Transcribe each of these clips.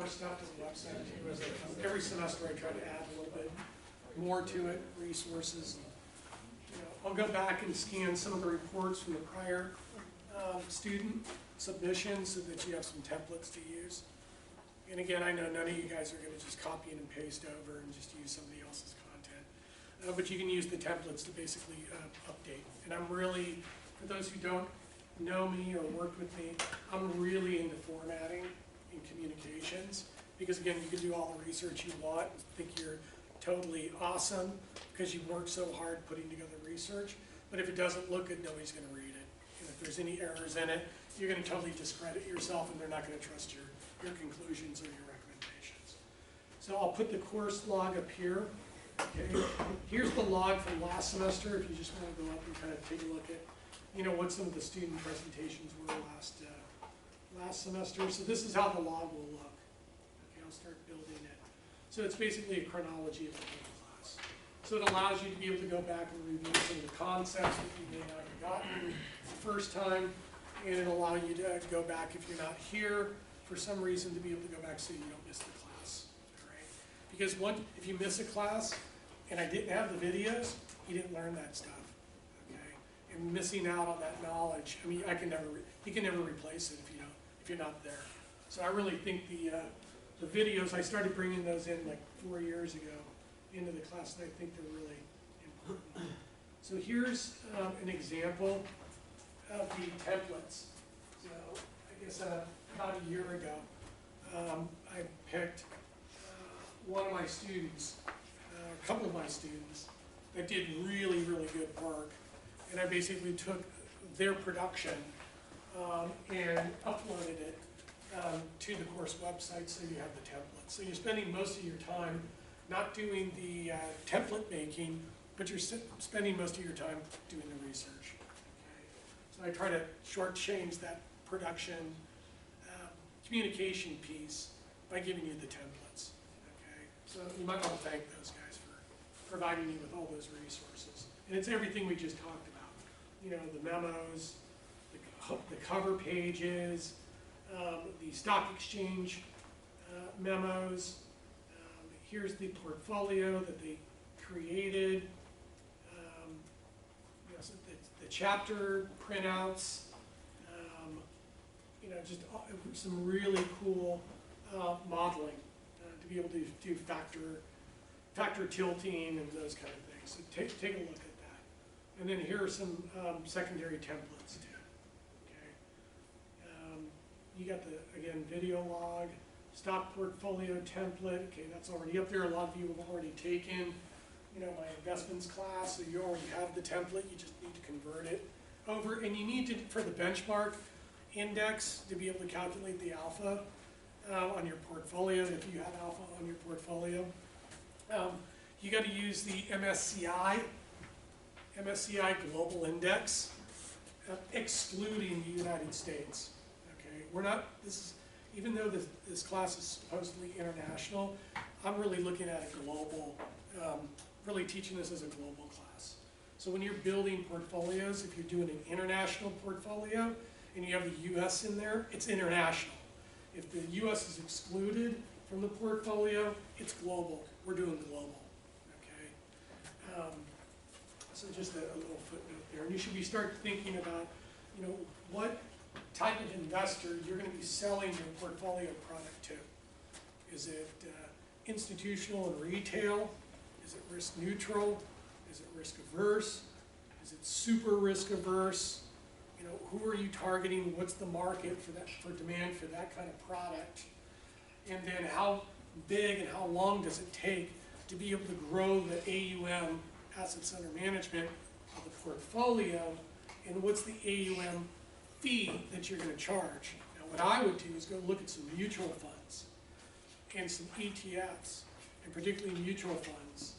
more stuff to the website too. As every semester I try to add a little bit more to it, resources. I'll go back and scan some of the reports from the prior student submissions so that you have some templates to use. And again, I know none of you guys are going to just copy and paste over and just use somebody else's content. But you can use the templates to basically update. And I'm really, for those who don't know me or worked with me, I'm really into formatting and communications. Because again, you can do all the research you want, think you're totally awesome because you've worked so hard putting together research. But if it doesn't look good, nobody's going to read it. And if there's any errors in it, you're going to totally discredit yourself and they're not going to trust your conclusions or your recommendations. So I'll put the course log up here. Okay. Here's the log from last semester if you just want to go up and kind of take a look at what some of the student presentations were last semester. So this is how the log will look. Okay, I'll start building it. So it's basically a chronology of the whole class. So it allows you to be able to go back and review some of the concepts that you may not have gotten the first time, and it'll allow you to go back if you're not here for some reason to be able to go back so you don't miss the class. All right? Because if you miss a class and I didn't have the videos, you didn't learn that stuff. Okay? And missing out on that knowledge, I mean, you can never replace it if you're not there. So I really think the videos, I started bringing those in like 4 years ago into the class, and I think they're really important. So here's an example of the templates. So I guess about a year ago, I picked one of my students, a couple of my students, that did really, really good work. And I basically took their production and uploaded it to the course website so you have the template. So you're spending most of your time not doing the template making, but you're spending most of your time doing the research. Okay? So I try to shortchange that production communication piece by giving you the templates. Okay? So you might want to thank those guys for providing you with all those resources. And it's everything we just talked about. The memos, the cover pages, the stock exchange memos. Here's the portfolio that they created. So the chapter printouts. Just some really cool modeling to be able to do factor tilting and those kind of things. So take a look at that. And then here are some secondary templates too. Okay. You got the, again, video log, stock portfolio template. Okay, that's already up there. A lot of you have already taken, my investments class, so you already have the template. You just need to convert it over, and you need to, for the benchmark index, to be able to calculate the alpha on your portfolio. If you have alpha on your portfolio, you got to use the MSCI Global Index, excluding the United States. Okay, we're not. Even though this class is supposedly international, I'm really looking at a global. Really teaching this as a global class. So when you're building portfolios, if you're doing an international portfolio and you have the U.S. in there, it's international. If the U.S. is excluded from the portfolio, it's global. We're doing global. Okay. So just a little footnote there, and you should start thinking about, what type of investor you're going to be selling your portfolio product to. Is it institutional and retail? Is it risk neutral? Is it risk averse? Is it super risk averse? Who are you targeting? What's the market for demand for that kind of product? And then how big and how long does it take to be able to grow the AUM, assets under management, of the portfolio? And what's the AUM fee that you're going to charge? Now, what I would do is go look at some mutual funds and some ETFs, and particularly mutual funds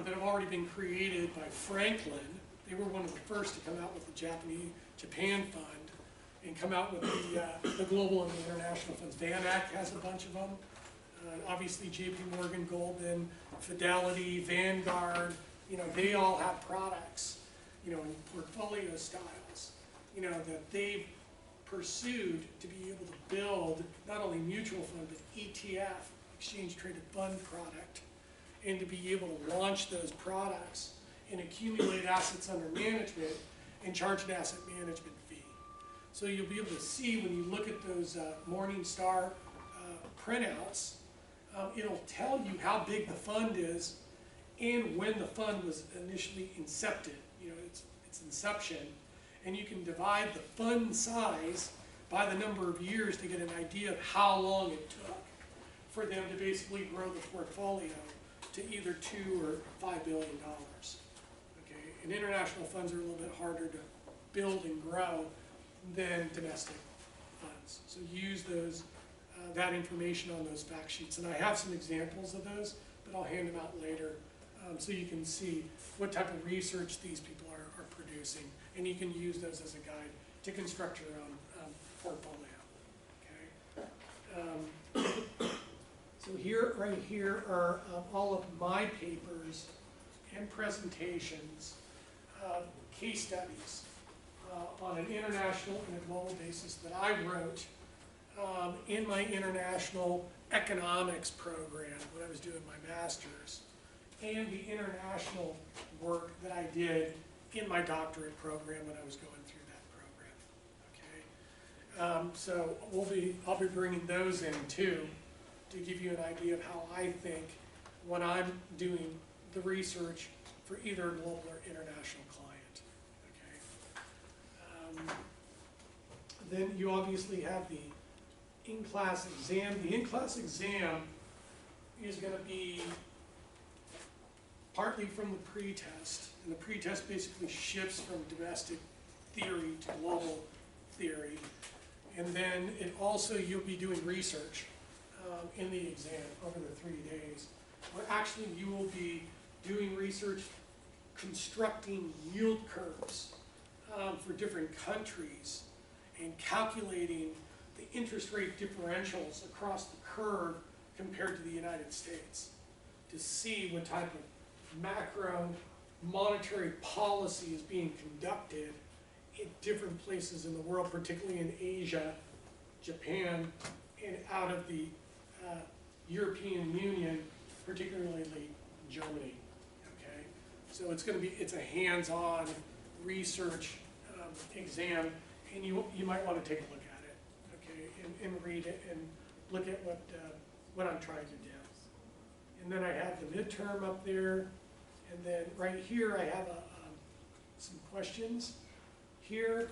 that have already been created by Franklin. They were one of the first to come out with the Japan fund and come out with the global and the international funds. VanEck has a bunch of them. Obviously, JP Morgan, Goldman, Fidelity, Vanguard, they all have products, in portfolio styles, that they've pursued to be able to build not only mutual fund, but ETF, exchange traded fund product, and to be able to launch those products and accumulate assets under management and charge an asset management fee. So you'll be able to see when you look at those Morningstar printouts, it'll tell you how big the fund is and when the fund was initially incepted, its inception, and you can divide the fund size by the number of years to get an idea of how long it took for them to basically grow the portfolio to either $2 or $5 billion. Okay, and international funds are a little bit harder to build and grow than domestic funds. So use those that information on those fact sheets, and I have some examples of those, but I'll hand them out later so you can see what type of research these people are producing, and you can use those as a guide to construct your own portfolio. Okay. So here, right here, are all of my papers and presentations, case studies on an international and a global basis that I wrote in my international economics program when I was doing my master's, and the international work that I did in my doctorate program when I was going through that program. Okay, so I'll be bringing those in too to give you an idea of how I think when I'm doing the research for either a global or international client. Okay. Then you obviously have the in-class exam. The in-class exam is going to be partly from the pretest, and the pretest basically shifts from domestic theory to global theory, and then you'll be doing research in the exam over the 3 days, where actually you will be doing research constructing yield curves for different countries and calculating the interest rate differentials across the curve compared to the United States to see what type of macro monetary policy is being conducted in different places in the world, particularly in Asia, Japan, and out of the European Union, particularly Germany. Okay, so it's a hands-on research exam, and you might want to take a look at it, okay, and read it and look at what I'm trying to do. And then I have the midterm up there, and then right here I have some questions here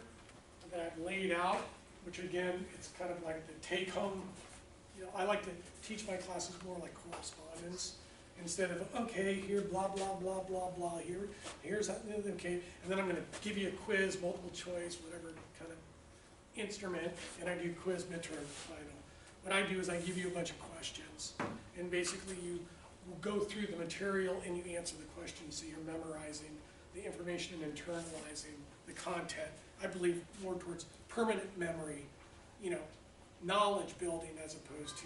that I've laid out, which again, it's kind of like the take-home. I like to teach my classes more like correspondence instead of, okay, here, blah, blah, blah, blah, blah, here's that, okay, and then I'm going to give you a quiz, multiple choice, whatever kind of instrument, and I do quiz, midterm, final. What I do is I give you a bunch of questions, and basically you go through the material and you answer the questions, so you're memorizing the information and internalizing the content. I believe more towards permanent memory, knowledge building as opposed to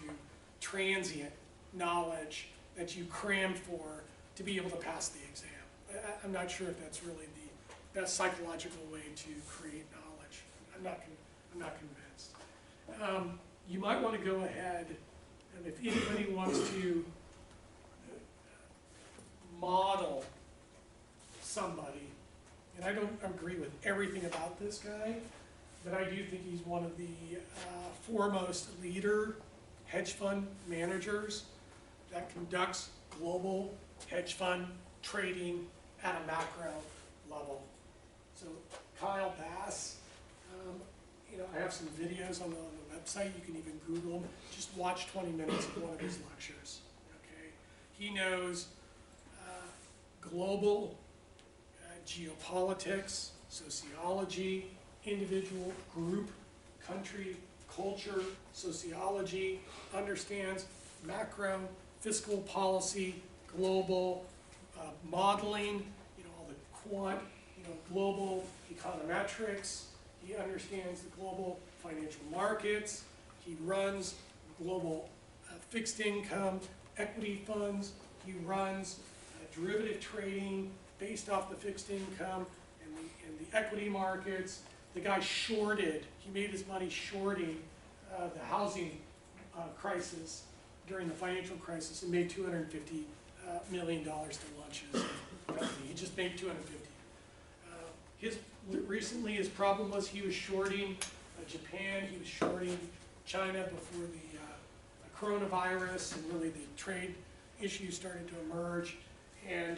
transient knowledge that you cram for to be able to pass the exam. I'm not sure if that's really the best psychological way to create knowledge. I'm not convinced. You might want to go ahead, and if anybody wants to model somebody, and I don't agree with everything about this guy, but I do think he's one of the foremost leader hedge fund managers that conducts global hedge fund trading at a macro level. So Kyle Bass, I have some videos on the website. You can even Google him. Just watch 20 minutes of one of his lectures. Okay, he knows global geopolitics, sociology, individual, group, country, culture, sociology, understands macro, fiscal policy, global modeling, all the quant, global econometrics. He understands the global financial markets. He runs global fixed income, equity funds. He runs derivative trading based off the fixed income and the equity markets. the guy shorted, he made his money shorting the housing crisis during the financial crisis and made $250 million to launch his company. He just made 250. Recently his problem was he was shorting Japan, he was shorting China before the coronavirus and really the trade issues started to emerge. And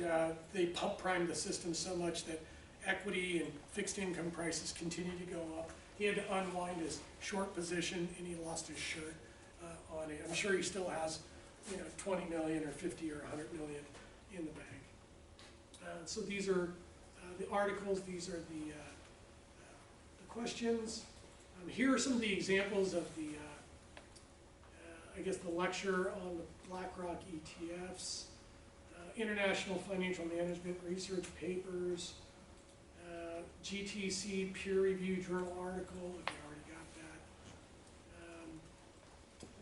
they pump primed the system so much that equity and fixed income prices continued to go up. He had to unwind his short position and he lost his shirt on it. I'm sure he still has, 20 million or 50 or 100 million in the bank. So these are the articles, these are the questions. Here are some of the examples of the, I guess the lecture on the BlackRock ETFs, International Financial Management Research Papers, GTC peer review journal article, if you already got that.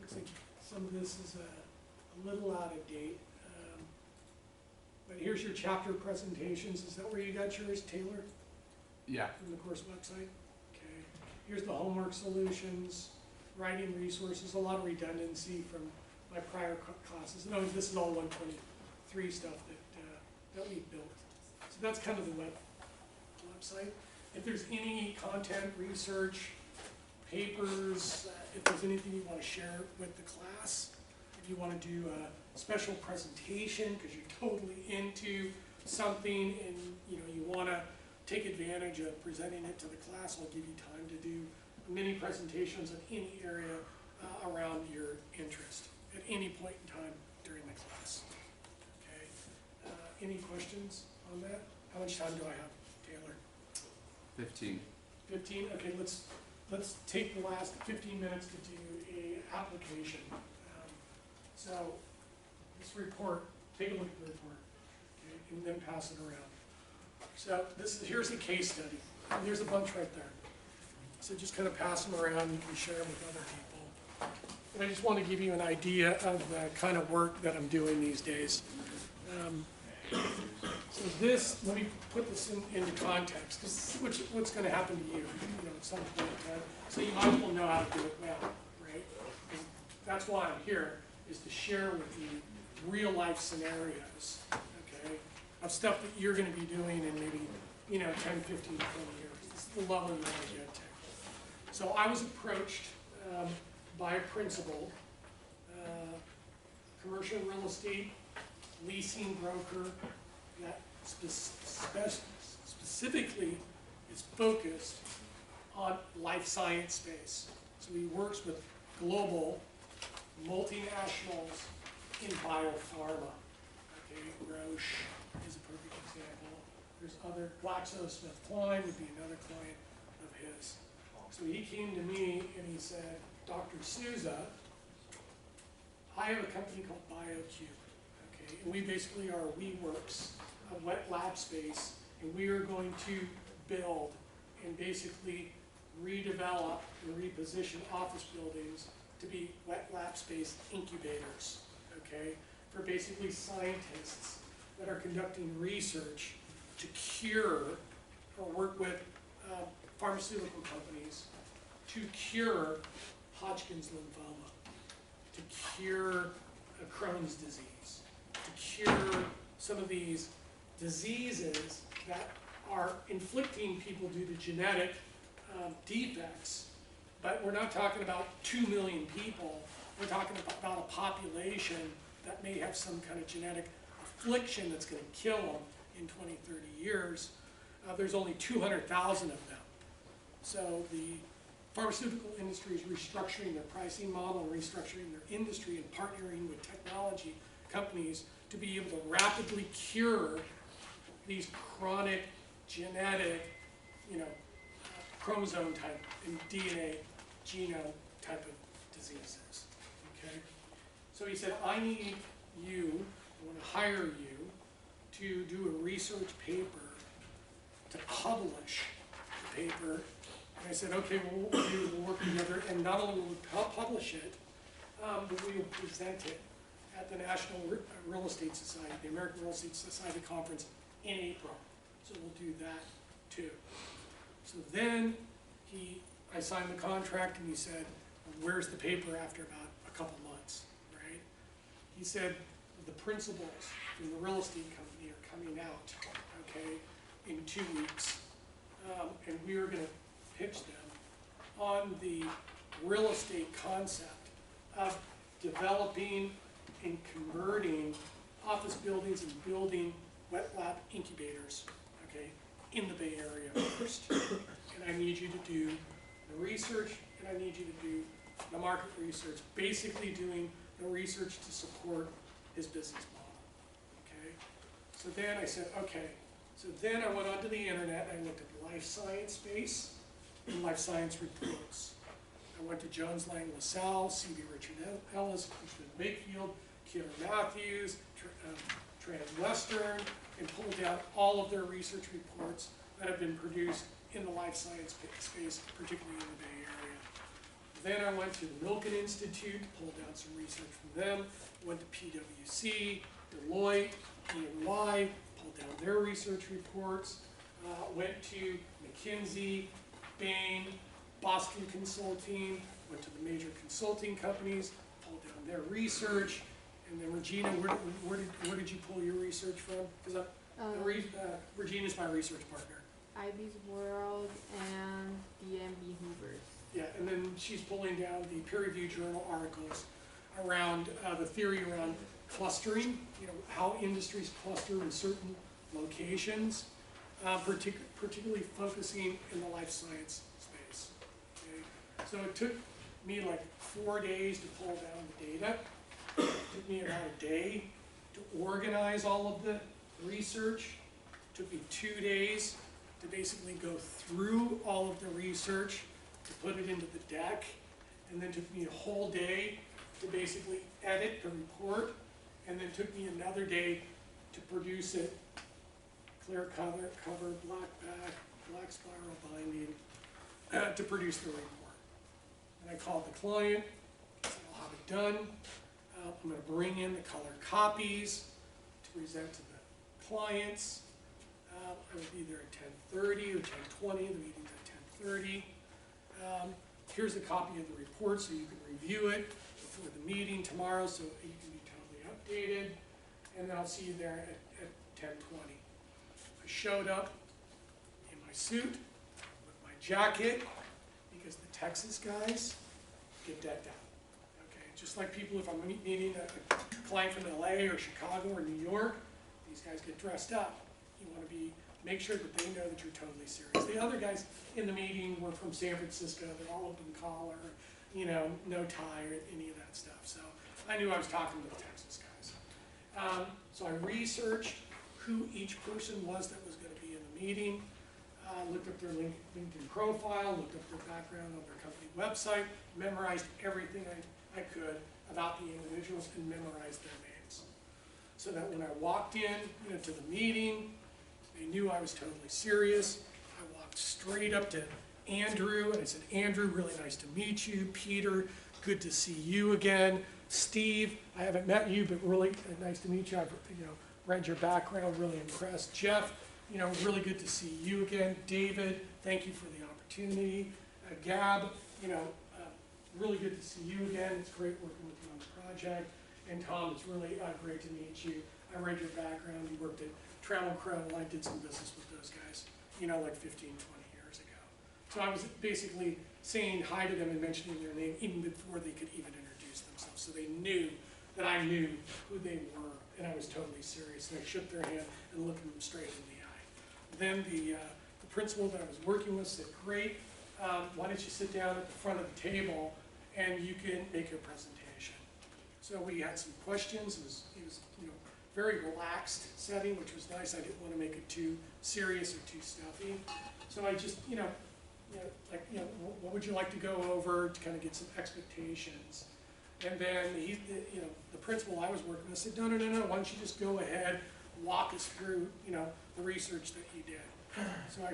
Looks like some of this is a little out of date. But here's your chapter presentations. Is that where you got yours, Taylor? Yeah. From the course website? Okay. Here's the homework solutions, writing resources, a lot of redundancy from my prior classes. No, this is all 123 stuff that we built. So that's kind of the website. If there's any content, research, papers, if there's anything you want to share with the class, if you want to do a special presentation because you're totally into something and you want to take advantage of presenting it to the class, I'll give you time to do mini presentations in any area around your interest at any point in time during the class. Okay. Any questions on that? How much time do I have, Taylor? 15. 15? Okay, let's take the last 15 minutes to do a application. So this report, take a look at the report, okay, and then pass it around. So here's a case study. And there's a bunch right there. So just kind of pass them around. You can share them with other people. And I just want to give you an idea of the kind of work that I'm doing these days. So let me put this into context. This is what's going to happen to you, at some point in time. So you might as well know how to do it well, right? And that's why I'm here, is to share with you real life scenarios, okay, of stuff that you're going to be doing in maybe, 10, 15, 20 years. This is the level you want to get to. So I was approached by a principal, commercial real estate leasing broker that specifically is focused on life science space. So he works with global multinationals in biopharma. Okay, Roche is a perfect example. There's other, GlaxoSmithKline would be another client of his. So he came to me and he said, Dr. Souza, I have a company called BioCube. Okay, and we basically are WeWorks, a wet lab space, and we are going to build and basically redevelop and reposition office buildings to be wet lab space incubators, okay, for basically scientists that are conducting research to cure or work with pharmaceutical companies to cure Hodgkin's lymphoma, to cure Crohn's disease, to cure some of these diseases that are inflicting people due to genetic defects. But we're not talking about 2 million people. We're talking about a population that may have some kind of genetic affliction that's going to kill them in 20, 30 years. There's only 200,000 of them. So the pharmaceutical industry is restructuring their pricing model and restructuring their industry and partnering with technology companies to be able to rapidly cure these chronic genetic, chromosome type and DNA genome type of diseases, okay? So he said, I need you, I want to hire you to do a research paper, to publish the paper. And I said, okay, well, what we'll do is we'll work together, and not only will we publish it, but we will present it at the National Real Estate Society, the American Real Estate Society Conference in April. So we'll do that too. So then I signed the contract and he said, where's the paper after about a couple months, right? He said, the principals from the real estate company are coming out, okay, in 2 weeks. And we are gonna pitch them on the real estate concept of developing and converting office buildings and building wet lab incubators, okay, in the Bay Area first. And I need you to do the research, and I need you to do the market research, basically doing the research to support his business model, okay? So then I said, okay. So then I went onto the internet and I looked at life science space and life science reports. I went to Jones Lang LaSalle, C.B. Richard Ellis, Cushman Wakefield, Keeler Matthews, Transwestern, and pulled down all of their research reports that have been produced in the life science space, particularly in the Bay Area. Then I went to the Milken Institute, pulled down some research from them, went to PwC, Deloitte, EY, pulled down their research reports, went to McKinsey, Bain, Boston Consulting, went to the major consulting companies, pulled down their research, and then Regina, where did you pull your research from? Because Regina's my research partner. Ivy's World and DMB Hoovers. Yeah, and then she's pulling down the peer-reviewed journal articles around the theory around clustering, you know, how industries cluster in certain locations, particularly focusing in the life science space. Okay? So it took me like 4 days to pull down the data. It took me about a day to organize all of the research. It took me 2 days to basically go through all of the research, to put it into the deck, and then took me a whole day to basically edit the report, and then took me another day to produce it, clear cover, black back, black spiral binding, to produce the report. And I called the client, said I'll have it done. I'm going to bring in the color copies to present to the clients. I will be there at 10:30 or 10:20. The meeting's at 10:30. Here's a copy of the report so you can review it before the meeting tomorrow so you can be totally updated. And then I'll see you there at 10:20. I showed up in my suit with my jacket because the Texas guys get decked out. Okay, just like people, if I'm meeting a client from LA or Chicago or New York, these guys get dressed up. You want to make sure that they know that you're totally serious. The other guys in the meeting were from San Francisco. They're all open collar, you know, no tie or any of that stuff. So I knew I was talking to the Texas guys. So I researched who each person was that was going to be in the meeting, looked up their LinkedIn profile, looked up their background on their company website, memorized everything I could about the individuals and memorized their names. So that when I walked in, you know, to the meeting, they knew I was totally serious. I walked straight up to Andrew and I said, Andrew, really nice to meet you. Peter, good to see you again. Steve, I haven't met you, but really nice to meet you. I've read your background, really impressed. Jeff, really good to see you again. David, thank you for the opportunity. Gab, really good to see you again. It's great working with you on the project. And Tom, it's really great to meet you. I read your background. You worked at Trammell Crow, and I did some business with those guys, like 15, 20 years ago. So I was basically saying hi to them and mentioning their name even before they could even introduce themselves. So they knew that I knew who they were, and I was totally serious. And I shook their hand and looked them straight in the eye. Then the principal that I was working with said, great, why don't you sit down at the front of the table and you can make your presentation. So we had some questions. It was very relaxed setting, which was nice. I didn't want to make it too serious or too stuffy. So I just, what would you like to go over to kind of get some expectations? And then the principal I was working with said, no, why don't you just go ahead, walk us through, the research that you did. So I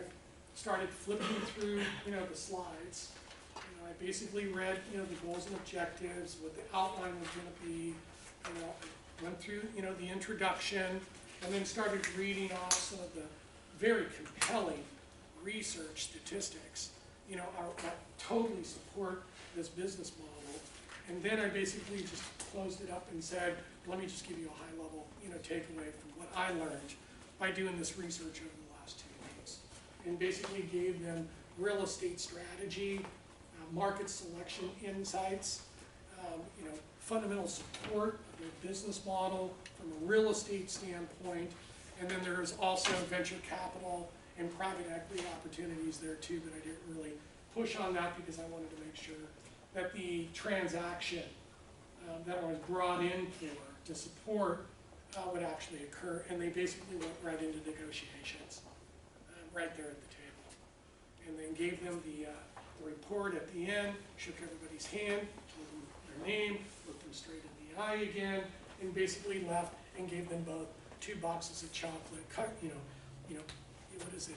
started flipping through, the slides. I basically read, the goals and objectives, what the outline was going to be, went through, the introduction, and then started reading off some of the very compelling research statistics, you know, I totally support this business model. And then I basically just closed it up and said, let me just give you a high level, you know, takeaway from what I learned by doing this research over the last 2 weeks. And basically gave them real estate strategy, market selection insights, you know, fundamental support of their business model from a real estate standpoint. And then there's also venture capital and private equity opportunities there too, but I didn't really push on that because I wanted to make sure that the transaction that I was brought in for to support would actually occur. And they basically went right into negotiations, right there at the table. And then gave them the report at the end, shook everybody's hand, told them their name, looked them straight in the eye again, and basically left and gave them both 2 boxes of chocolate, you know, what is it,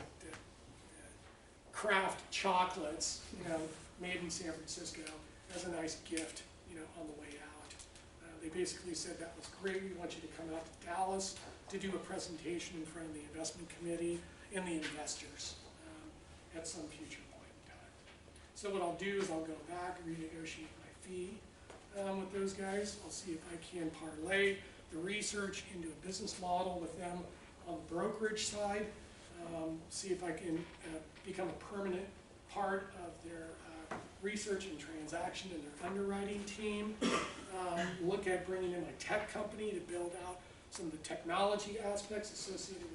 Kraft chocolates, you know, made in San Francisco as a nice gift, you know, on the way out. They basically said that was great. We want you to come out to Dallas to do a presentation in front of the investment committee and the investors at some future point in time. So what I'll do is I'll go back and renegotiate my fee with those guys. I'll see if I can parlay the research into a business model with them on the brokerage side. See if I can become a permanent part of their research and transaction and their underwriting team. Look at bringing in my tech company to build out some of the technology aspects associated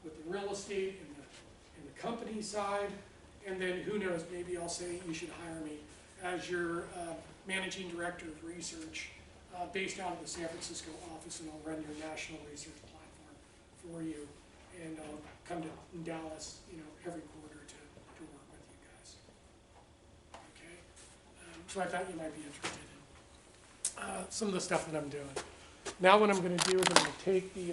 with the real estate and the company side. And then who knows, maybe I'll say you should hire me as your managing director of research based out of the San Francisco office, and I'll run your national research platform for you. And I'll come to Dallas, you know, every quarter to work with you guys. Okay? So I thought you might be interested in some of the stuff that I'm doing. Now what I'm going to do is I'm going to take the